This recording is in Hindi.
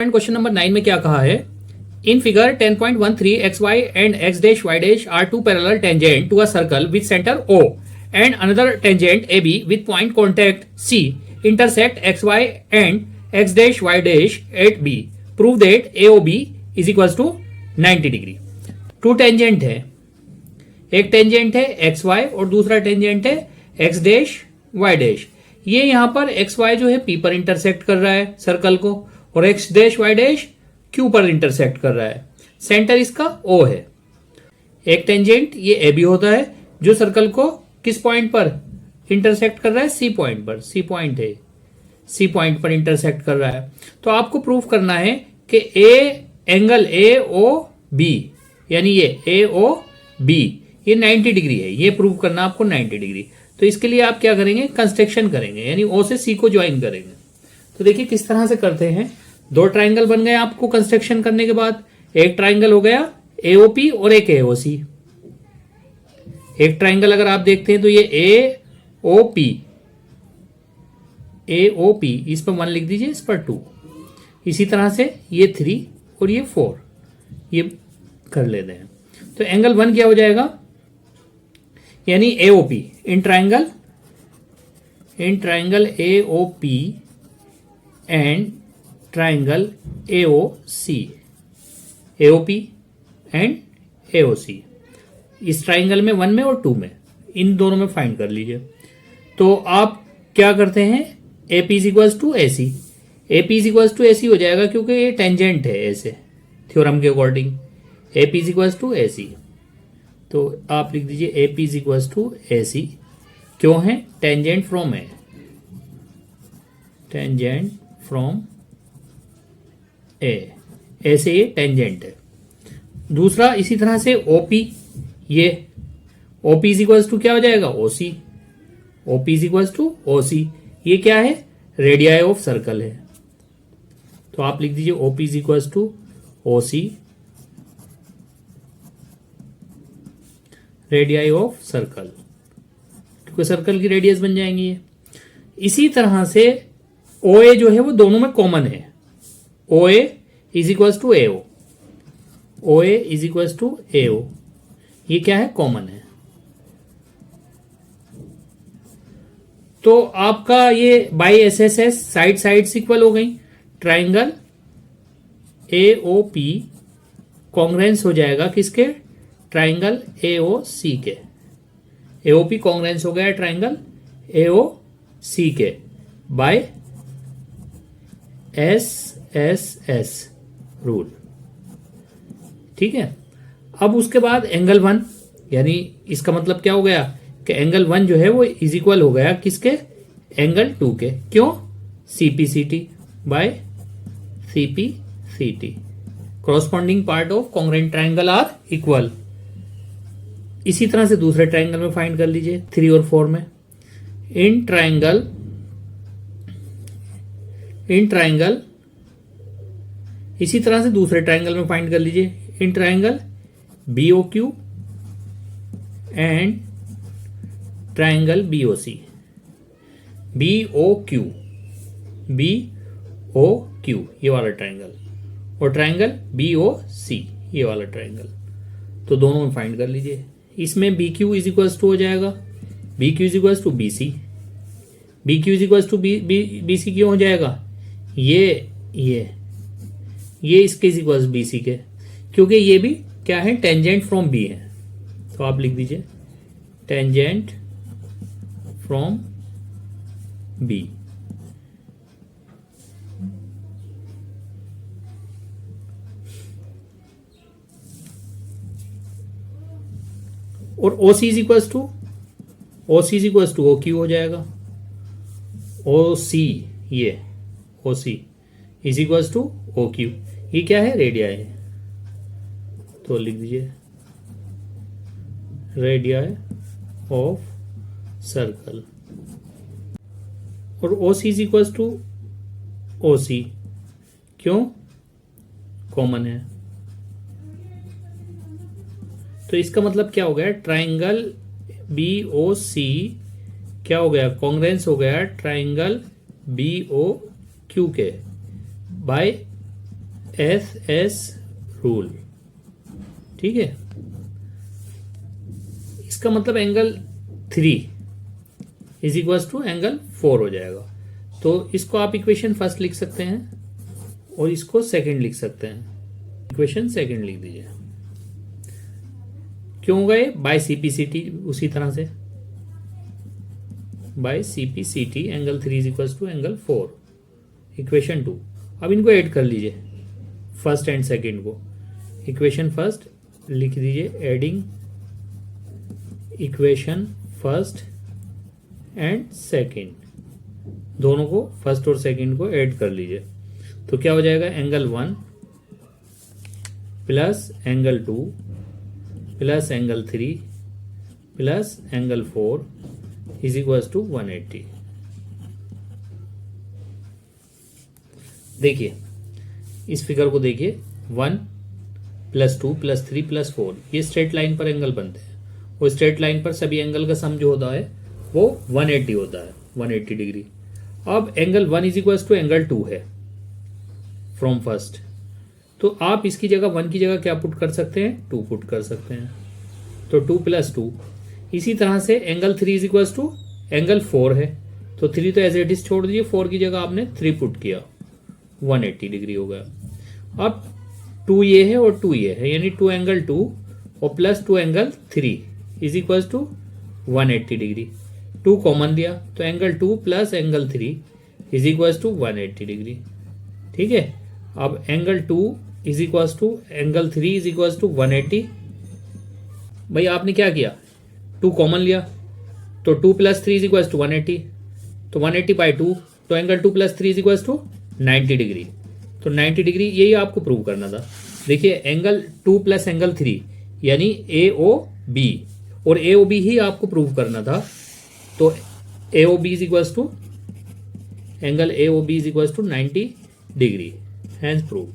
क्वेश्चन नंबर 9 में क्या कहा है, in figure 10.13 X Y and X dash Y dash are two parallel tangent to a circle with centre O and another tangent AB with point contact C intersect X Y and X dash Y dash at B, prove that AOB is equal to 90 degree. Two tangent है, एक टेंजेंट है एक्स वाई और दूसरा टेंजेंट है एक्स डैश वाई डैश। ये यहां पर एक्स वाई जो है पी पर इंटरसेक्ट कर रहा है सर्कल को, और X dash Y dash Q पर इंटरसेक्ट कर रहा है। सेंटर इसका ओ है। एक टेंजेंट ये ए बी होता है जो सर्कल को किस पॉइंट पर इंटरसेक्ट कर रहा है, सी पॉइंट पर। सी पॉइंट है, सी पॉइंट पर इंटरसेक्ट कर रहा है। तो आपको प्रूफ करना है कि A angle A O B, यानी ये ए ओ बी ये 90 डिग्री है। ये प्रूव करना आपको 90 डिग्री। तो इसके लिए आप क्या करेंगे, कंस्ट्रक्शन करेंगे, यानी ओ से सी को ज्वाइन करेंगे। तो देखिए किस तरह से करते हैं। दो ट्राइंगल बन गए आपको कंस्ट्रक्शन करने के बाद। एक ट्राइंगल हो गया एओपी और एक एओसी। एक ट्राइंगल अगर आप देखते हैं तो ये एओपी, एओपी इस पर 1 लिख दीजिए, इस पर 2। इसी तरह से ये 3 और ये 4 ये कर लेते हैं। तो एंगल 1 क्या हो जाएगा, यानी AOP in triangle AOP and triangle AOC, AOP and AOC. इस ट्राइंगल में 1 में और 2 में, इन दोनों में फाइंड कर लीजिए। तो आप क्या करते हैं, AP is equals to AC. AP is equals to AC हो जाएगा क्योंकि ये टेंजेंट है ऐसे थ्योरम के according. AP is equals to AC, तो आप लिख दीजिए AP is equals to AC. क्यों है, टेंजेंट फ्रॉम है, टेंजेंट फ्रॉम ए, ऐसे ये टेंजेंट है। दूसरा इसी तरह से ओपी, ये ओपी इज इक्वल्स टू क्या हो जाएगा, OC. OP is equals to OC, ये क्या है, रेडियाई ऑफ सर्कल है। तो आप लिख दीजिए OP is equals to OC, radii of circle, क्योंकि सर्कल की रेडियस बन जाएंगी ये। इसी तरह से OA जो है वो दोनों में कॉमन है। OA is equals to AO, OA is equals to AO, ये क्या है, कॉमन है। तो आपका ये by SSS side side equal हो गई। ट्राइंगल AOP कॉन्ग्रेंस हो जाएगा किसके, ट्राइंगल AOC के। AOP कॉन्ग्रेंस हो गया ट्राइंगल AOC के बाय SSS रूल। ठीक है। अब उसके बाद एंगल 1, यानी इसका मतलब क्या हो गया कि एंगल 1 जो है वो इज इक्वल हो गया किसके, एंगल 2 के। क्यों, CPCT by CPCT, corresponding part of congruent triangle are equal. इसी तरह से दूसरे ट्राइंगल में फाइंड कर लीजिए 3 और 4 में। इन ट्राइंगल इसी तरह से दूसरे ट्राइंगल में फाइंड कर लीजिए। In triangle BOQ and triangle BOC, BOQ ये वाला ट्राइंगल, और ट्राइंगल BOC ये वाला ट्राइंगल। तो दोनों में फाइंड कर लीजिए। इसमें BQ इज इक्वल्स टू हो जाएगा, BQ is equals to BC। BQ is equals to BC क्यों हो जाएगा, ये इसके इज इक्वल्स BC के, क्योंकि ये भी क्या है, टेंजेंट फ्रॉम B है। तो आप लिख दीजिए टेंजेंट फ्रॉम B। और OC is equals to OQ हो जाएगा। OC ये OC is equals to OQ, ये क्या है, रेडियाई है। तो लिख दीजिए रेडियाई ऑफ सर्कल। और OC is equals to OC, क्यों, कॉमन है। तो इसका मतलब क्या हो गया, ट्राइंगल BOC क्या हो गया, कॉन्ग्रेंस हो गया ट्राइंगल BOQ के बाय एस रूल, ठीक है। इसका मतलब angle 3 is equal to angle 4 हो जाएगा। तो इसको आप इक्वेशन फर्स्ट लिख सकते हैं और इसको सेकंड लिख सकते हैं। इक्वेशन सेकंड लिख दीजिए। क्यों गए बाय सीपीसीटी, उसी तरह से by CPCT angle 3 is equal to angle 4, equation 2। अब इनको ऐड कर लीजिए, फर्स्ट एंड सेकंड को। इक्वेशन फर्स्ट लिख दीजिए, adding equation first and second, दोनों को फर्स्ट और सेकंड को ऐड कर लीजिए। तो क्या हो जाएगा, angle 1 plus angle 2 plus angle 3 plus angle 4 is equal to 180। देखिए इस फिगर को देखिए, 1 प्लस 2 प्लस 3 प्लस 4, ये स्ट्रेट लाइन पर एंगल बनते हैं। वो स्ट्रेट लाइन पर सभी एंगल का सम जो होता है वो 180 होता है, 180 डिग्री। अब angle 1 is equal to angle 2 है फ्रॉम फर्स्ट, तो आप इसकी जगह 1 की जगह क्या पुट कर सकते हैं, 2 पुट कर सकते हैं। तो 2 प्लस 2। इसी तरह से angle 3 is equal to angle 4 है, तो 3 तो एज इट इज छोड़ दीजिए, 4 की जगह आपने 3 पुट किया, 180 डिग्री हो गया। अब 2 ये है और 2 ये है, यानी 2 एंगल 2 और plus 2 angle 3 is equal to 180 degree. 2 common लिया तो angle 2 plus angle 3 is equal to 180 degree, ठीक है। अब angle 2 is equal to angle 3 is equal to 180। भाई आपने क्या किया, 2 कॉमन लिया, तो 2 प्लस 3 इज इक्वल टू 180, तो 180 बाई 2, तो angle 2 plus 3 is equal to 90 degree. तो 90 डिग्री यही आपको प्रूव करना था। देखिए एंगल 2 प्लस एंगल 3 यानी ए ओ बी, और ए ओ बी ही आपको प्रूव करना था। तो A O B is equal to angle A O B is equal to 90 degree, hence prove.